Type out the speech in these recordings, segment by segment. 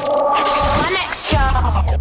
My next show.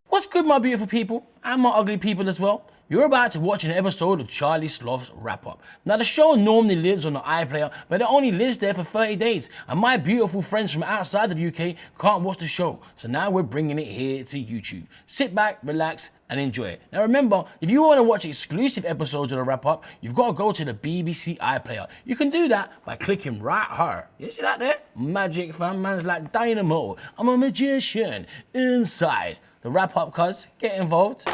What's good, my beautiful people, and my ugly people as well? You're about to watch an episode of Charlie Sloth's wrap-up. Now, the show normally lives on the iPlayer, but it only lives there for 30 days, and my beautiful friends from outside of the UK can't watch the show, so now we're bringing it here to YouTube. Sit back, relax, and enjoy it. Now remember, if you want to watch exclusive episodes of the wrap-up, you've got to go to the BBC iPlayer. You can do that by clicking right here. You see that there? Magic, fam, man's like dynamo. I'm a magician inside. The wrap-up, cuz, get involved.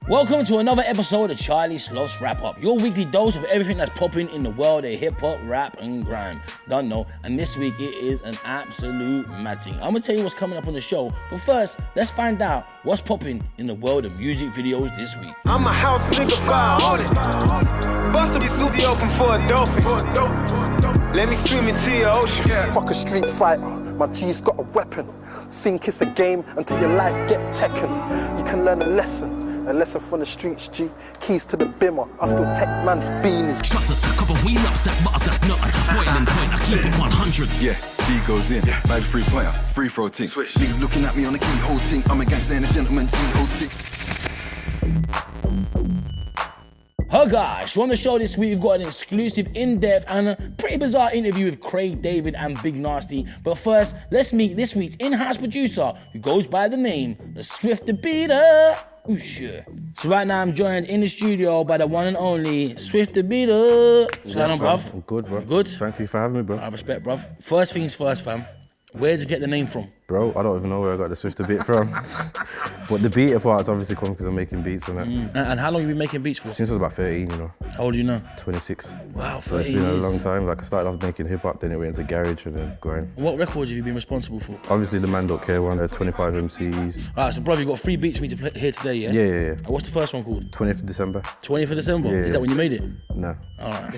Welcome to another episode of Charlie Sloth's Wrap Up, your weekly dose of everything that's popping in the world of hip hop, rap, and grime. Don't know, and this week it is an absolute mad thing. I'm gonna tell you what's coming up on the show, but first, let's find out what's popping in the world of music videos this week. I'm a house nigga by audit. Bust up your suit open for a dolphin. Let me swim into your ocean. Fuck a street fighter, my G's got a weapon. Think it's a game until your life get taken. You can learn a lesson from the streets, G. Keys to the bimmer, I still take man's beanie. Shutters, cover wheel upset butters, that's not a boiling point, I keep it 100. Yeah, D goes in, bad free player, free throw team. Swish. Niggas looking at me on the keyhole ting. I'm a gangster and a gentleman, G-hosting. Hey guys, so on the show this week we've got an exclusive, in-depth and a pretty bizarre interview with Craig David and Big Narstie. But first, let's meet this week's in-house producer who goes by the name the Swifta Beater. Ooh, sure. So right now I'm joined in the studio by the one and only Swifta Beater. What's going on, bruv? I'm good, bro. Good? Thank you for having me, bro. I respect, bruv. First things first, fam. Where'd you get the name from? Bro, I don't even know where I got the Swifta beat from. But the beater part's obviously come because I'm making beats and that. And how long have you been making beats for? Since I was about 13, you know. How old are you now? 26. Wow, 13 so it's been a long years. time. Like I started off making hip hop, then it went into garage and then grind. What records have you been responsible for? Obviously the Man Don't Care one, 25 MCs. Alright, so brother, you got 3 beats for me to play here today, yeah? Yeah. And what's the first one called? 20th of December. 20th of December? Yeah. Is that when you made it? No. Alright.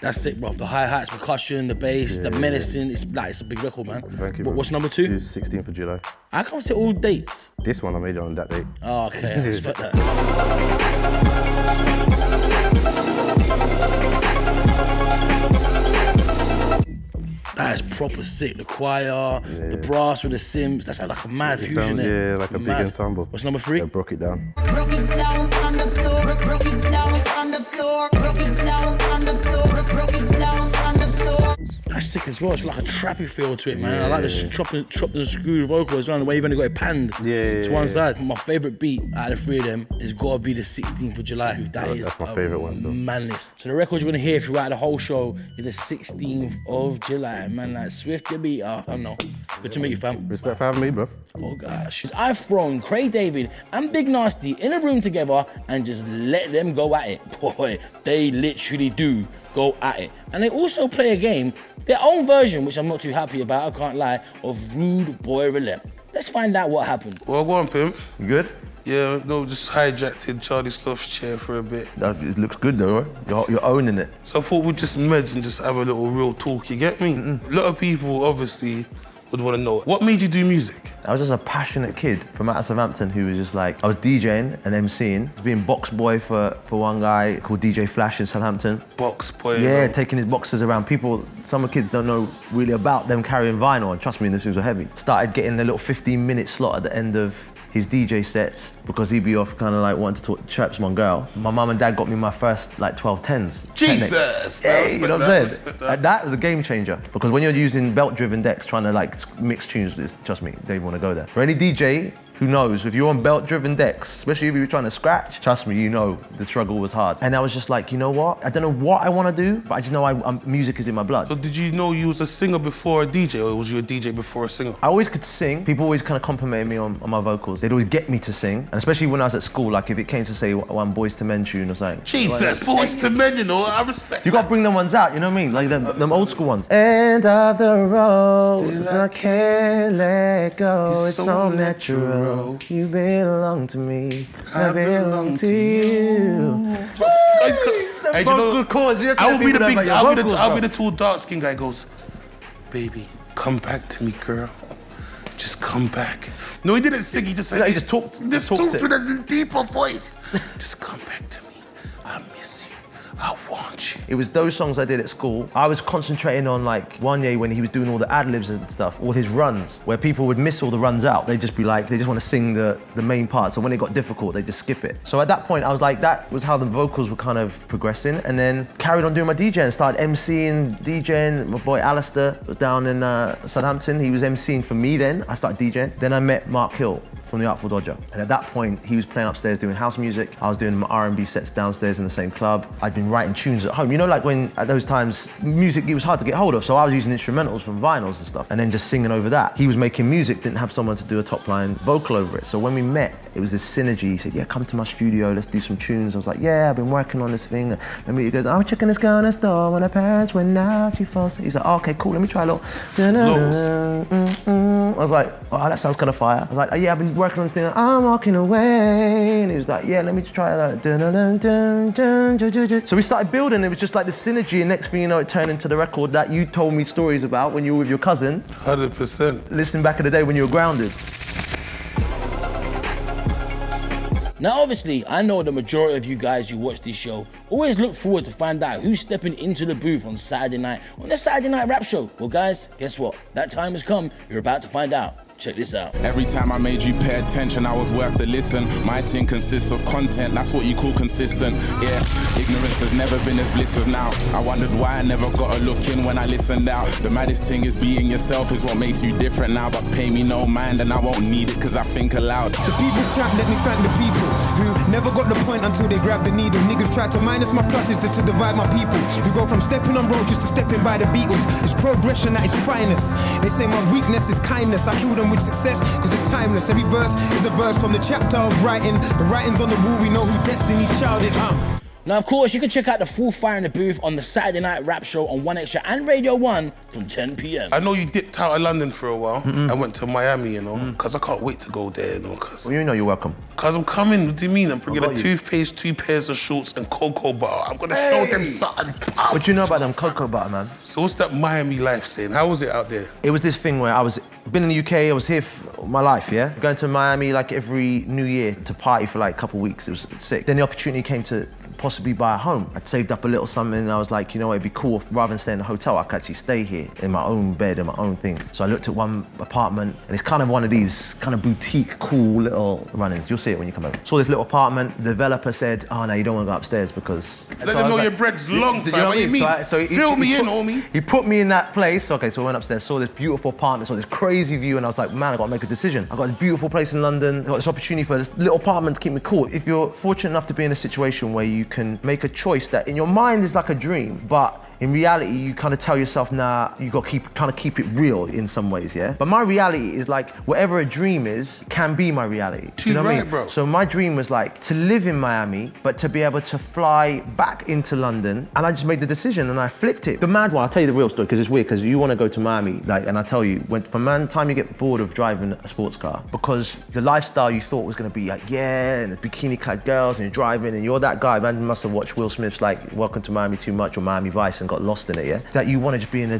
That's sick, bruv. The hi-hats, percussion, the bass, the menacing. It's a big record, man. Thank you, man. What's number 2? It's 16th of July. I can't say all dates. This one I made it on that date. Oh, okay, I respect that. That is proper sick. The choir, the brass with the Sims. That's like a mad fusion there. Yeah, like a big ensemble. What's number 3? I broke it down. Broke it down on the floor, broke it down on the floor, broke it down on the floor, broke it down on the floor. That's sick as well. It's like a trappy feel to it, man. I like the chopped and screwed vocal as well, the way you've only got it panned to one side. My favourite beat out of the 3 of them is gotta be the 16th of July. That's my favourite one still. Madness. So the record you're gonna hear throughout the whole show is the 16th of July. Man, like Swifta Beater. I don't know. Good to meet you, fam. Respect for having me, bro. Oh gosh. I've thrown Craig David and Big Narstie in a room together and just let them go at it. Boy, they literally do go at it. And they also play a game, their own version, which I'm not too happy about, I can't lie, of Rude Boy Roulette. Let's find out what happened. Well, go on, Pimp. You good? Yeah, no, just hijacked in Charlie Sloth's chair for a bit. It looks good though, right? You're owning it. So I thought we'd just meds and just have a little real talk, you get me? A lot of people, obviously, would want to know, what made you do music? I was just a passionate kid from out of Southampton who was just like, I was DJing and MCing. I was being box boy for one guy called DJ Flash in Southampton. Box boy? Yeah, taking his boxes around. People, some kids don't know really about them carrying vinyl, and trust me, those things were heavy. Started getting the little 15-minute slot at the end of his DJ sets because he'd be off kind of like wanting to talk traps to my girl. My mum and dad got me my first like 1210s. Jesus! Yeah, you know what I'm saying? That was a game changer because when you're using belt-driven decks trying to like mix tunes, trust me, they want to go there. For any DJ who knows, if you're on belt-driven decks, especially if you're trying to scratch, trust me, you know the struggle was hard. And I was just like, you know what? I don't know what I want to do, but I just know music is in my blood. So did you know you was a singer before a DJ, or was you a DJ before a singer? I always could sing. People always kind of complimented me on my vocals. They'd always get me to sing, and especially when I was at school, like if it came to say one Boys to Men tune or something. Jesus, Boys to Men, you know, I respect. You got to bring them ones out, you know what I mean? Like them old school ones. End of the road, I can't let go, it's so natural. girl. You belong to me. I belong to you. Hey, good cause. I'll be the tall dark skin guy goes, baby, come back to me, girl. Just come back. No, he didn't sing, he just said, he just talked. Just talked with a deeper voice. Just come back to me. I miss you. I want you. It was those songs I did at school. I was concentrating on like Wanye when he was doing all the ad-libs and stuff, all his runs, where people would miss all the runs out. They'd just be like, they just want to sing the main parts. And when it got difficult, they just skip it. So at that point, I was like, that was how the vocals were kind of progressing. And then carried on doing my DJing, started MCing, DJing. My boy Alistair was down in Southampton. He was MCing for me then. I started DJing. Then I met Mark Hill from the Artful Dodger. And at that point, he was playing upstairs doing house music. I was doing my R&B sets downstairs in the same club. I'd been writing tunes at home. You know, like when, at those times, music, it was hard to get hold of, so I was using instrumentals from vinyls and stuff, and then just singing over that. He was making music, didn't have someone to do a top line vocal over it. So when we met, it was this synergy. He said, yeah, come to my studio, let's do some tunes. I was like, yeah, I've been working on this thing. And he goes, I was checking this girl in the store when her parents went out, she falls. He's like, oh, okay, cool, let me try a little. I was like, oh, that sounds kind of fire. I was like, oh, yeah, I've been working on this thing, I'm walking away. And he was like, yeah, let me try that. So we started building, it was just like the synergy, and next thing you know, it turned into the record that you told me stories about when you were with your cousin. 100%. Listening back in the day when you were grounded. Now obviously, I know the majority of you guys who watch this show always look forward to find out who's stepping into the booth on Saturday night, on the Saturday Night Rap Show. Well guys, guess what? That time has come, you're about to find out. Check this out. Every time I made you pay attention, I was worth the listen. My team consists of content, that's what you call consistent. Yeah, ignorance has never been as bliss as now. I wondered why I never got a look in when I listened out. The maddest thing is being yourself is what makes you different now. But pay me no mind and I won't need it cause I think aloud. The people's chat, let me thank the people who never got the point until they grabbed the needle. Niggas try to minus my pluses just to divide my people. You go from stepping on roaches to stepping by the Beatles. It's progression at its finest. They say my weakness is kindness. I kill them with success, cause it's timeless. Every verse is a verse from the chapter of writing. The writing's on the wall, we know who Destiny's Child is. Now, of course, you can check out the full Fire in the Booth on the Saturday Night Rap Show on 1Extra and Radio 1 from 10 p.m. I know you dipped out of London for a while and went to Miami, you know, because I can't wait to go there, you know, because... Well, you know you're welcome. Because I'm coming, what do you mean? I'm bringing a toothpaste, 2 pairs of shorts and cocoa butter. I'm going to show them something. What do you know about them cocoa butter, man? So what's that Miami life saying? How was it out there? It was this thing where been in the UK, I was here for my life, yeah? Going to Miami like every New Year to party for like a couple of weeks, it was sick. Then the opportunity came to possibly buy a home. I'd saved up a little something and I was like, you know what, it'd be cool if rather than stay in a hotel, I could actually stay here in my own bed and my own thing. So I looked at one apartment and it's kind of one of these kind of boutique, cool little run-ins. You'll see it when you come over. Saw this little apartment, the developer said, oh no, you don't want to go upstairs because... Let them know your bread's long, fam. What do you mean? So Fill me in, homie. He put me in that place. Okay, so I went upstairs, saw this beautiful apartment, saw this crazy view and I was like, man, I got to make a decision. I got this beautiful place in London, I got this opportunity for this little apartment to keep me cool. If you're fortunate enough to be in a situation where you can make a choice that in your mind is like a dream, but in reality, you kind of tell yourself, nah, you got to keep it real in some ways, yeah? But my reality is like, whatever a dream is, can be my reality. Do you know what I mean? Bro. So my dream was like, to live in Miami, but to be able to fly back into London, and I just made the decision and I flipped it. The mad one, I'll tell you the real story, because it's weird, because you want to go to Miami, like, and I tell you, from the time you get bored of driving a sports car, because the lifestyle you thought was going to be like, yeah, and the bikini-clad girls, and you're driving, and you're that guy, man, you must have watched Will Smith's like, Welcome to Miami too much, or Miami Vice, and got lost in it, yeah? That you want to just be in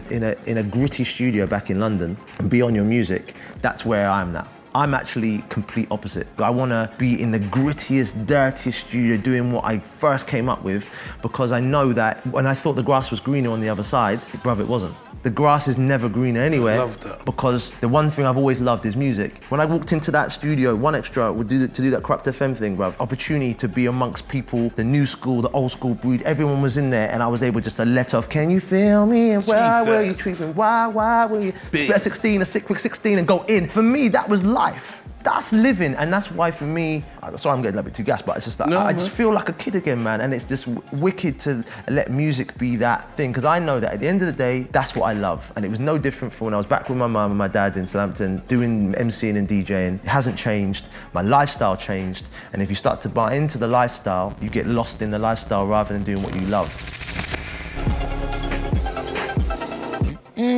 a gritty studio back in London and be on your music, that's where I am now. I'm actually complete opposite. I want to be in the grittiest, dirtiest studio doing what I first came up with because I know that when I thought the grass was greener on the other side, bruv, it wasn't. The grass is never greener anywhere. I love that. Because the one thing I've always loved is music. When I walked into that studio, 1Extra would to do that Corrupt FM thing, bruv. Opportunity to be amongst people, the new school, the old school breed, everyone was in there and I was able just to let off, can you feel me? And why will you treat me? Why will you? Split 16, a quick 16 and go in. For me, that was life. That's living, and that's why for me, sorry I'm getting a bit too gassed, but it's just that I just feel like a kid again, man, and it's just wicked to let music be that thing, because I know that at the end of the day, that's what I love, and it was no different from when I was back with my mum and my dad in Southampton, doing MCing and DJing. It hasn't changed, my lifestyle changed, and if you start to buy into the lifestyle, you get lost in the lifestyle rather than doing what you love.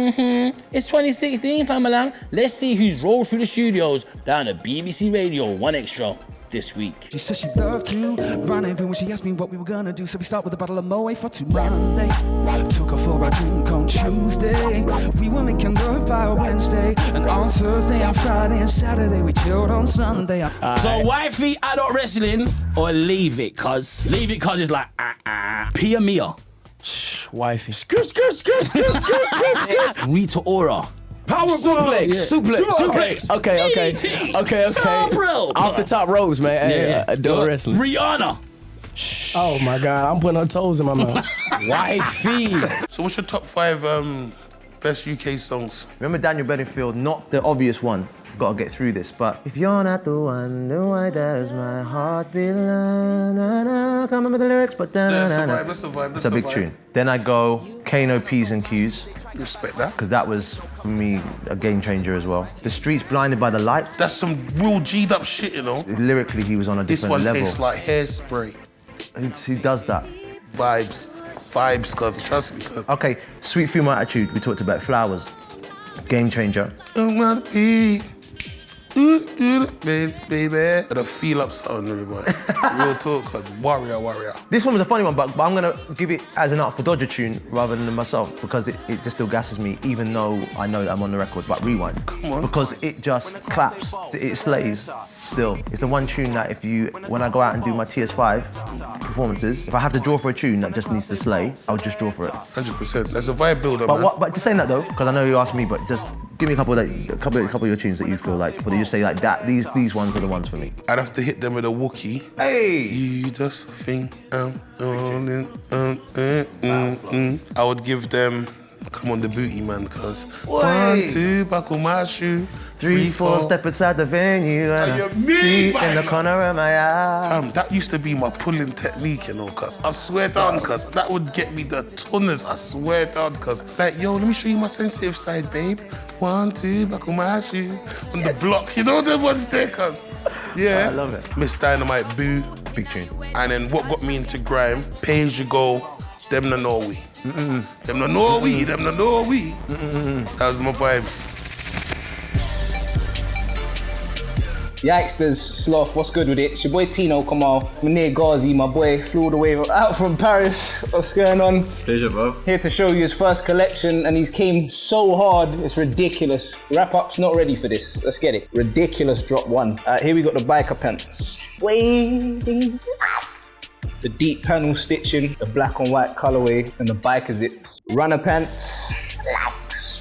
It's 2016, fam. Let's see who's rolled through the studios down at BBC Radio 1 Extra this week. She said she loved to rendezvous when she asked me what we were gonna do. So we start with a bottle of Moët for Monday. Took her for a drink on Tuesday. We were making love by Wednesday. And on Thursday and Friday and Saturday we chilled on Sunday. So wifey, adult wrestling or leave it, cuz? Leave it, cuz it's like, Pia Mia. Wifey. Rita Ora. Power suplex. Okay. Top rope. Off the top ropes, man. Hey, adult wrestling. Rihanna. Oh my God, I'm putting her toes in my mouth. Wifey. So what's your top 5 best UK songs? Remember Daniel Bedingfield, not the obvious one. Gotta get through this, but if you're not the one, then why does my heart be can't remember the lyrics, but That's a vibe. It's a big tune. Then I go Kano P's and Q's. Respect that. Because that was, for me, a game changer as well. The Streets Blinded by the Lights. That's some real G'd up shit, you know? Lyrically, he was on a different level. This one tastes like hairspray. He does that. Vibes, cuz, trust me, cuz. Okay, Sweet Female Attitude, we talked about. Flowers. Game changer. Baby. Got a feel up something, everybody. Real talk, cuz. Warrior. This one was a funny one, but I'm gonna give it as an Artful Dodger tune rather than myself because it just still gasses me, even though I know that I'm on the record. But Rewind. Come on. Because it just claps. It slays still. It's the one tune that when I go out and do my TS5 performances, if I have to draw for a tune that just needs to slay, I'll just draw for it. 100%. That's a vibe builder, man. But just saying that though, because I know you asked me, but just give me a couple of your tunes that you feel like, but you say like that. These ones are the ones for me. I'd have to hit them with a Wookiee. Hey! You just think I'm on I would give them, come on the booty, man, cuz. 1, 2, buckle my shoe. 3, 4, step inside the venue and see in the corner of my eye. That used to be my pulling technique, you know, cuz. I swear down, cuz. That would get me the tonners, I swear down, cuz. Like, yo, let me show you my sensitive side, babe. 1, 2, buckle my shoe. On the block, you know the ones there, cuz. Yeah. I love it. Miss Dynamite, Boo. Big tune. And then what got me into grime, Pay As You Go, Them No Know We. Them No Know We. That was my vibes. Yikesters, Sloth, what's good with it? It's your boy Tino, come on. Munir Ghazi, my boy, flew all the way out from Paris. What's going on? Pleasure, bro. Here to show you his first collection, and he's came so hard, it's ridiculous. Wrap-up's not ready for this. Let's get it. Ridiculous drop 1. Here we got the biker pants. Waiting. The deep panel stitching, the black and white colorway, and the biker zips. Runner pants.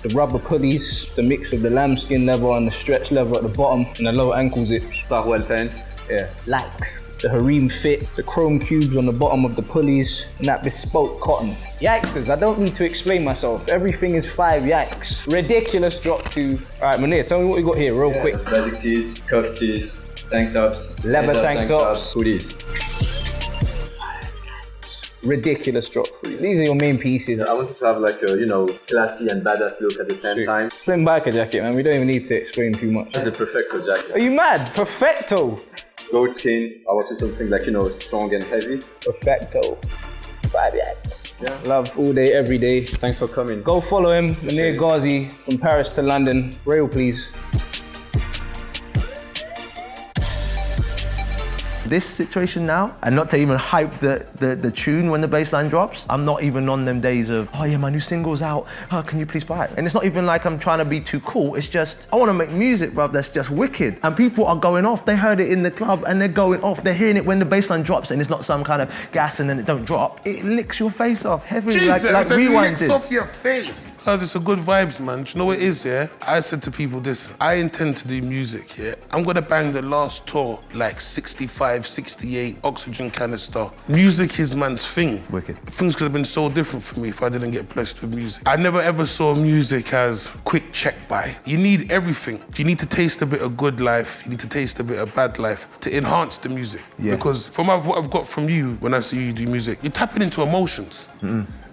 The rubber pulleys, the mix of the lambskin leather and the stretch leather at the bottom, and the low ankle zips. Sarwell pants. Yeah. Likes. The harem fit, the chrome cubes on the bottom of the pulleys, and that bespoke cotton. Yikesters, I don't need to explain myself. Everything is 5 yikes. Ridiculous drop 2. All right, Munir, tell me what you got here real quick. Basic tees, cuff tees, tank tops. Leather tank tops. Hoodies. Ridiculous drop 3. These are your main pieces. I wanted to have like a, classy and badass look at the same time. Slim biker jacket, man. We don't even need to explain too much. It's a perfecto jacket. Are you mad? Perfecto. Goat skin. I wanted something like, strong and heavy. Perfecto. 5 yaks. Yeah. Love all day, every day. Thanks for coming. Go follow him, Munir Ghazi, from Paris to London. Rail, please. This situation now, and not to even hype the tune when the bassline drops, I'm not even on them days of, oh yeah, my new single's out, can you please buy it? And it's not even like I'm trying to be too cool, it's just, I want to make music, bruv, that's just wicked. And people are going off, they heard it in the club and they're going off, they're hearing it when the bassline drops and it's not some kind of gas and then it don't drop, it licks your face off heavily, Jesus, like Rewind did. It licks off your face. Cause it's a good vibes, man. Do you know what it is, yeah? I said to people this, I intend to do music, yeah? I'm gonna bang the last tour, like 65, 68, oxygen canister. Music is man's thing. Wicked. Things could have been so different for me if I didn't get blessed with music. I never ever saw music as quick check by. You need everything. You need to taste a bit of good life, you need to taste a bit of bad life to enhance the music. Yeah. Because from what I've got from you when I see you do music, you're tapping into emotions.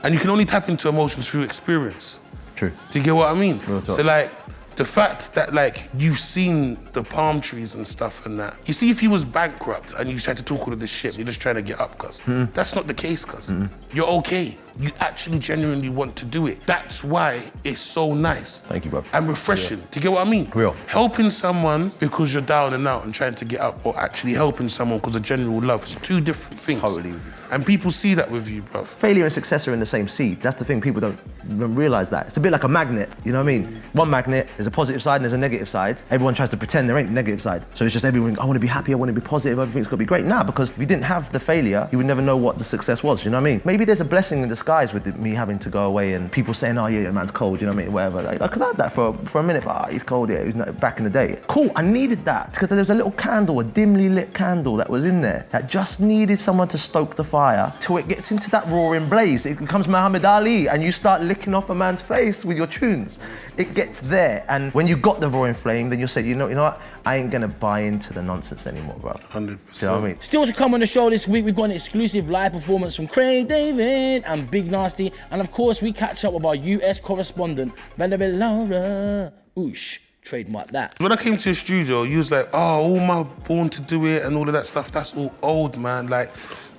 And you can only tap into emotions through experience. True. Do you get what I mean? Real talk. So like, the fact that like, you've seen the palm trees and stuff and that. You see, if you was bankrupt and you tried to talk all of this shit, you're just trying to get up, cuz. That's not the case, cuz. You're okay. You actually genuinely want to do it. That's why it's so nice. Thank you, bro. And refreshing. Do you get what I mean? Real. Helping someone because you're down and out and trying to get up, or actually helping someone because of general love. It's two different things. Totally. And people see that with you, bro. Failure and success are in the same seed. That's the thing, people don't realise that. It's a bit like a magnet, you know what I mean? One magnet, there's a positive side and there's a negative side. Everyone tries to pretend there ain't a negative side. So it's just everyone, I want to be happy, I want to be positive, everything's got to be great. Nah, because if you didn't have the failure, you would never know what the success was, you know what I mean? Maybe there's a blessing in disguise with me having to go away and people saying, oh yeah, your man's cold, you know what I mean, whatever. Like, because I had that for a minute, but he's cold, yeah, he was not, back in the day. Cool, I needed that, because there was a little candle, a dimly lit candle that was in there that just needed someone to stoke the fire till it gets into that roaring blaze. It becomes Muhammad Ali and you start licking off a man's face with your tunes. It gets there, and when you got the roaring flame, then you'll say, you know what, I ain't gonna buy into the nonsense anymore, bro. 100%. Do you know what I mean? Still to come on the show this week, we've got an exclusive live performance from Craig David and Big Narstie, and of course we catch up with our US correspondent, Valerie Lora. Oosh, trademark that. When I came to the studio, you was like, oh, all my Born to Do It and all of that stuff, that's all old, man. Like,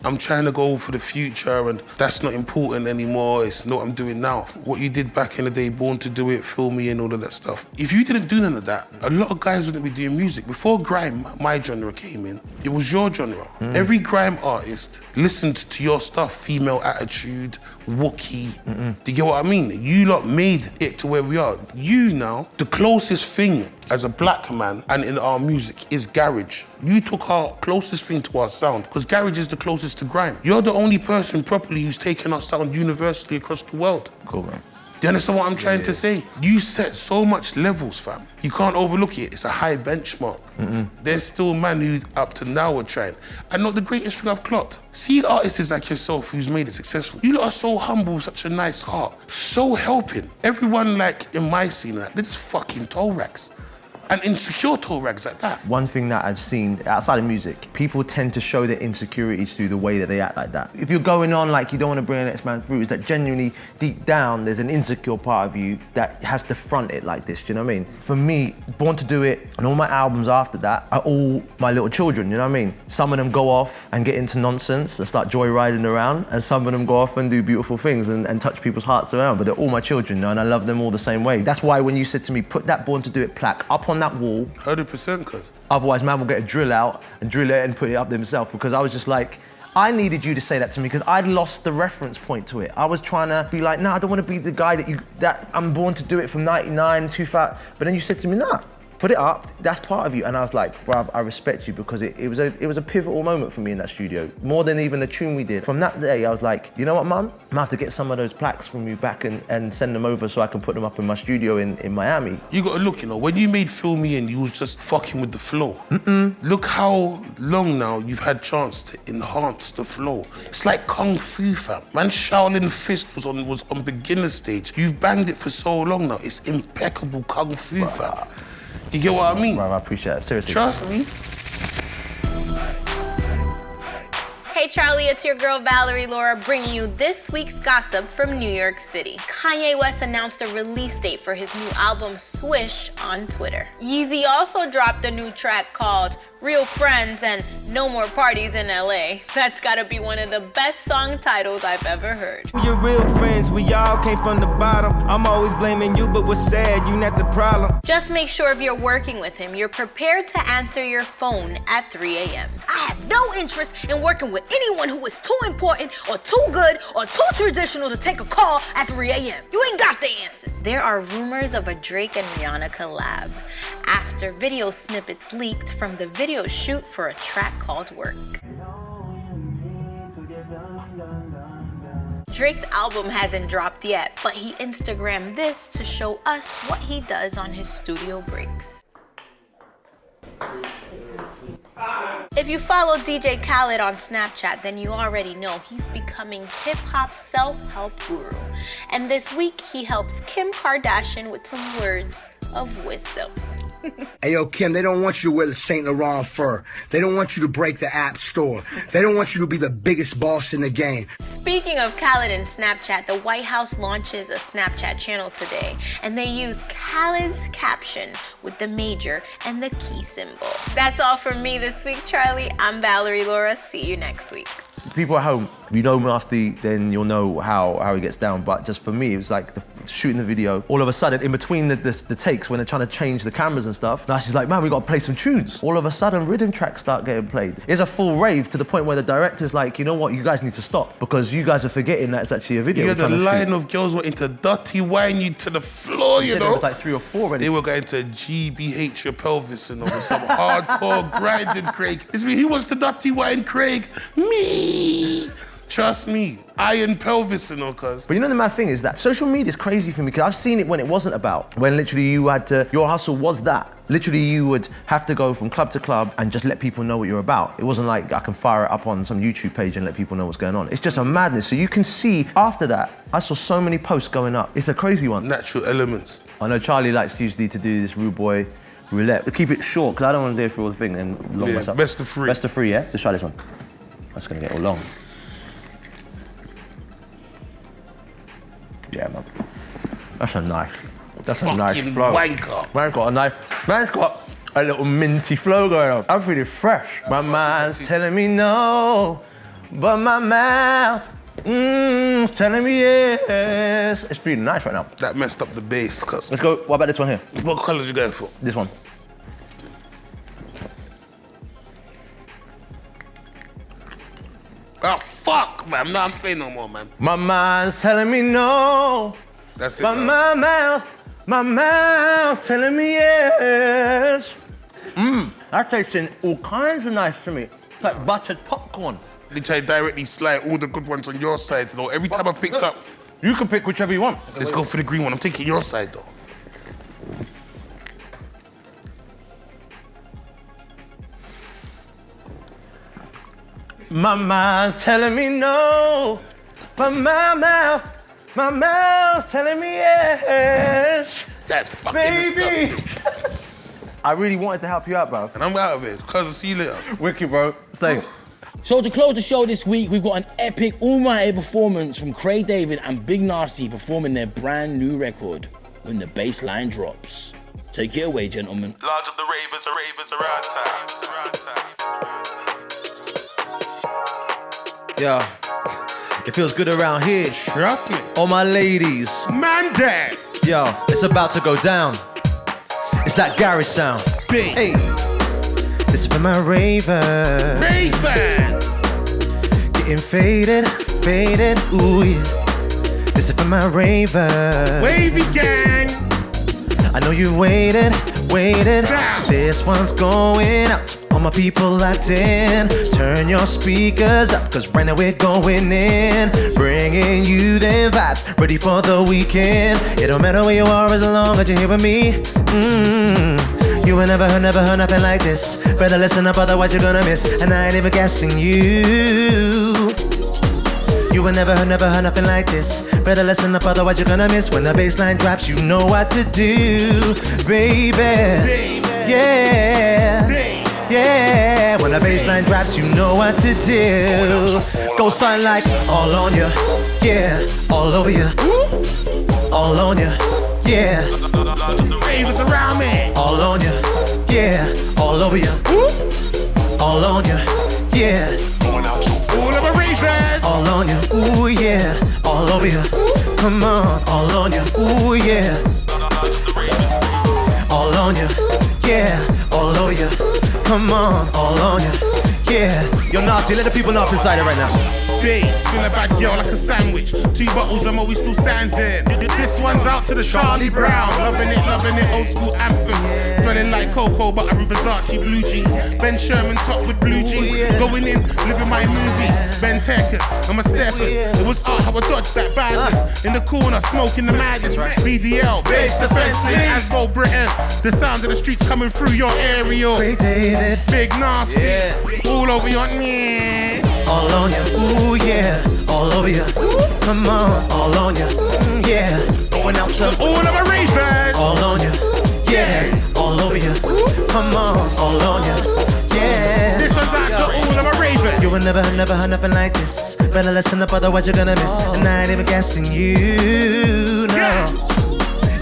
I'm trying to go for the future and that's not important anymore. It's not what I'm doing now. What you did back in the day, Born to Do It, Feel Me and all of that stuff. If you didn't do none of that, a lot of guys wouldn't be doing music. Before grime, my genre came in, it was your genre. Every grime artist listened to your stuff, Female Attitude, Wookie. Do you get what I mean? You lot made it to where we are. You now, the closest thing as a black man and in our music is garage. You took our closest thing to our sound, because garage is the closest to grime. You're the only person properly who's taken our sound universally across the world. Cool, man. Do you understand what I'm trying to say? You set so much levels, fam. You can't overlook it. It's a high benchmark. There's still man who up to now are trying. And not the greatest thing I've clocked. See artists like yourself who's made it successful. You lot are so humble, such a nice heart, so helping. Everyone like in my scene, like, they're just fucking toe racks. And insecure toe rags like that. One thing that I've seen outside of music, people tend to show their insecurities through the way that they act like that. If you're going on like you don't want to bring the next man through, is that genuinely deep down there's an insecure part of you that has to front it like this, do you know what I mean? For me, Born to Do It and all my albums after that are all my little children, you know what I mean? Some of them go off and get into nonsense and start joyriding around, and some of them go off and do beautiful things and touch people's hearts around, but they're all my children, you know, and I love them all the same way. That's why when you said to me, put that Born to Do It plaque up on that wall. 100%, cuz. Otherwise, man will get a drill out and drill it and put it up themselves, because I was just like, I needed you to say that to me because I'd lost the reference point to it. I was trying to be like, nah, I don't want to be the guy that I'm Born to Do It from 99, 2000. But then you said to me, nah, put it up, that's part of you. And I was like, bruv, I respect you, because it was a pivotal moment for me in that studio, more than even the tune we did. From that day, I was like, you know what, Mum? I'm gonna have to get some of those plaques from you back and send them over so I can put them up in my studio in Miami. You gotta look, you know, when you made Feel Me In, you was just fucking with the flow. Look how long now you've had chance to enhance the flow. It's like Kung Fu, fam. Man, Shaolin Fist was on beginner stage. You've banged it for so long now. It's impeccable Kung Fu, fam. You get what I mean? Bro, I appreciate it, seriously. Trust me. Hey Charlie, it's your girl Valerie Lora bringing you this week's gossip from New York City. Kanye West announced a release date for his new album Swish on Twitter. Yeezy also dropped a new track called Real Friends and No More Parties in LA. That's gotta be one of the best song titles I've ever heard. You're real friends, we all came from the bottom. I'm always blaming you, but what's sad, you not the problem. Just make sure if you're working with him, you're prepared to answer your phone at 3 a.m. I have no interest in working with anyone who is too important or too good or too traditional to take a call at 3 a.m. You ain't got the answers. There are rumors of a Drake and Rihanna collab after video snippets leaked from the video shoot for a track called Work. Drake's album hasn't dropped yet, but he Instagrammed this to show us what he does on his studio breaks. If you follow DJ Khaled on Snapchat, then you already know he's becoming hip-hop self-help guru. And this week, he helps Kim Kardashian with some words of wisdom. Hey, yo, Kim, they don't want you to wear the Saint Laurent fur. They don't want you to break the App Store. They don't want you to be the biggest boss in the game. Speaking of Khaled and Snapchat, the White House launches a Snapchat channel today, and they use Khaled's caption with the major and the key symbol. That's all from me this week, Charlie. I'm Valerie Lora. See you next week. people at home, if you know Narstie, then you'll know how he gets down. But just for me, it was like shooting the video. All of a sudden, in between the takes, when they're trying to change the cameras and stuff, Narstie's like, man, we got to play some tunes. All of a sudden, rhythm tracks start getting played. It's a full rave to the point where the director's like, you know what, you guys need to stop because you guys are forgetting that it's actually a video. You had a line of girls wanting to dirty wine you to the floor, you know? There was like 3 or 4 already. They were going to GBH your pelvis and over some hardcore grinding, Craig. It's me, who wants to dirty wine, Craig? Me! Trust me, iron pelvis and all, cuz. But you know the mad thing is that social media is crazy for me because I've seen it when it wasn't about. When literally you had to, your hustle was that. Literally you would have to go from club to club and just let people know what you're about. It wasn't like I can fire it up on some YouTube page and let people know what's going on. It's just a madness. So you can see after that, I saw so many posts going up. It's a crazy one. Natural elements. I know Charlie likes usually to do this rudeboy roulette. Keep it short because I don't want to do it through all the thing and long myself. Best of 3. Best of 3, yeah? Just try this one. That's gonna get all long. Yeah, man. That's a nice flow. Wanker. Man's got a little minty flow going on. I'm feeling fresh. My mind's telling me no, but my mouth telling me yes. It's feeling nice right now. That messed up the bass, cuz. Let's go. What about this one here? What colour did you go for? This one. Oh, fuck, man. I'm not playing no more, man. My mind's telling me no. That's it, but man. my mouth's telling me yes. That's tasting all kinds of nice to me. It's like buttered popcorn. They try to directly slide all the good ones on your side, though. Every time I picked up... You can pick whichever you want. Let's go for the green one. I'm taking your side, though. My mind's telling me no, but my mouth's telling me yes. That's fucking baby. disgusting. I really wanted to help you out, bro. And I'm out of it. Cuz, I'll see you later. Wicked, bro. Same. So to close the show this week, we've got an epic almighty performance from Craig David and Big Narstie performing their brand new record, When the Bassline Drops. Take it away, gentlemen. Large of the ravens around time. Yeah, it feels good around here. Trust me. All my ladies. Man dead. Yo, it's about to go down. It's that garage sound. Big. Hey, this is for my ravers. Ravens. Getting faded, ooh yeah. This is for my ravers. Wavy gang. I know you waited. Down. This one's going out. All my people locked in. Turn your speakers up, cause right now we're going in. Bringing you them vibes, ready for the weekend. It don't matter where you are as long as you're here with me. You will never heard nothing like this. Better listen up, otherwise you're gonna miss. And I ain't even guessing you. You will never heard nothing like this. Better listen up, otherwise you're gonna miss. When the bassline drops, you know what to do, baby. Yeah. Yeah, when the bassline drops, you know what to do. Go something like all on you, yeah, all over you, all on you, yeah. Ravens around me. All on you, yeah, all over you, all on you, yeah. Going out to all of the ravens. All on you, ooh yeah, all over you. Come on, all on you, ooh yeah. All on you, yeah, all over you. Come on, all on you, yeah. Yo, Narstie, let the people know up inside it right now. Bass, feel a bad girl like a sandwich. 2 bottles, I'm always still standing. This one's out to the Charlie Brown. Loving it, old school anthem. Smelling like cocoa, butter and Versace blue jeans. Ben Sherman top with blue jeans. Going in, living my movie. Ben Tekers, I'm a steppers. It was art how I dodged that badness. In the corner, smoking the madness. BDL, bass defensive. Asbo Britain, the sound of the streets coming through your area. Craig David, Big Narstie, all over your knee. All on you, ooh yeah, all over you. Come on, all on you, yeah. Going out to all of my ravens. All on you, yeah, all over you. Come on, all on you, yeah. This one's out to all of my ravens. You will never heard nothing like this. Better listen up, otherwise you're gonna miss. And I ain't even guessing you, no. Yeah.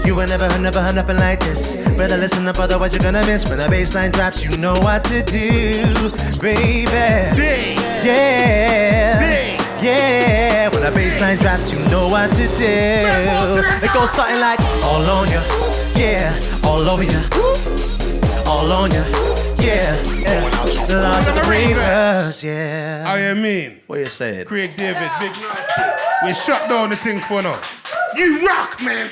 You will never heard nothing like this. Better listen up, otherwise you're gonna miss. When the bassline drops, you know what to do, baby. Yeah, Bassline Drops, you know what to do. It goes something like all on ya, yeah, all over ya, all on ya, yeah, yeah. Lord of the Reapers, yeah. How you mean? What you saying? Craig David, big Narstie. We shut down the thing for now. You rock, man.